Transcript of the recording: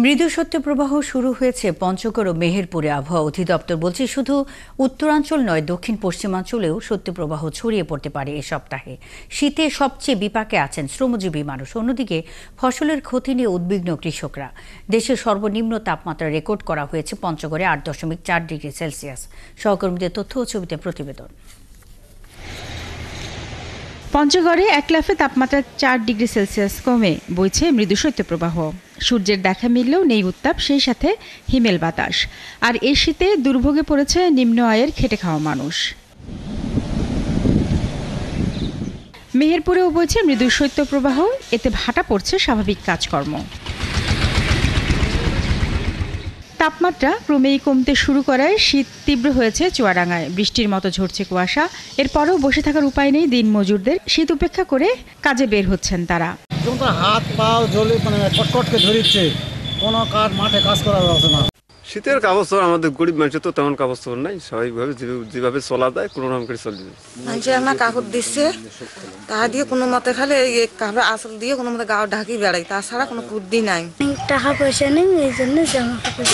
মৃদু শৈত্যপ্রবাহ শুরু হয়েছে পঞ্চগড় ও মেহেরপুরে। আবহাওয়া অধিদপ্তর বলছে শুধু উত্তরাঞ্চল নয়, দক্ষিণ পশ্চিমাঞ্চলেও শৈত্যপ্রবাহ ছড়িয়ে পড়তে পারে এ সপ্তাহে। শীতে সবচেয়ে বিপাকে আছেন শ্রমজীবী মানুষ। অন্যদিকে ফসলের ক্ষতি নিয়ে উদ্বিগ্ন কৃষকরা। দেশের সর্বনিম্ন তাপমাত্রা রেকর্ড করা হয়েছে পঞ্চগড়ে 8.4 ডিগ্রি সেলসিয়াস। সহকর্মীদের তথ্য ও ছবিতে প্রতিবেদন। পঞ্চগড়ে এক লাফে তাপমাত্রা 4 ডিগ্রি সেলসিয়াস কমে বইছে মৃদু শৈত্যপ্রবাহ। সূর্যের দেখা মিললেও নেই উত্তাপ, সেই সাথে হিমেল বাতাস। আর এই শীতে দুর্ভোগে পড়েছে নিম্ন আয়ের খেটে খাওয়া মানুষ। মেহেরপুরেও বইছে মৃদু শৈত্যপ্রবাহ, এতে ভাটা পড়ছে স্বাভাবিক কাজকর্ম। তাপমাত্রা ক্রমেই কমতে শুরু করায় শীত তীব্র হয়েছে চুয়াডাঙ্গায়। বৃষ্টির মতো ঝরছে কুয়াশা। এরপরেও বসে থাকার উপায় নেই দিন মজুরদের। শীত উপেক্ষা করে কাজে বের হচ্ছেন তারা। হাত পাও জ্বলে কটকটকে ধরিচ্ছে, কোনো মাঠে কাজ করা যাচ্ছে না। শীতের কাপড় আমাদের গরিব মানুষের তো তেমন কাপড় নাই, স্বাভাবিকভাবে যেভাবে চলা যায় কোনো রকম করে চলে যায়। মানুষের একটা কাপড় দিচ্ছে, তা দিয়ে কোনো মতে খালে কাপড় আসল দিয়ে কোনো মতে গাও ঢাকি বেড়াই, তাছাড়া কোনো বুদ্ধি নাই। টাকা পয়সা নেই, এই জন্য জামা কাপড়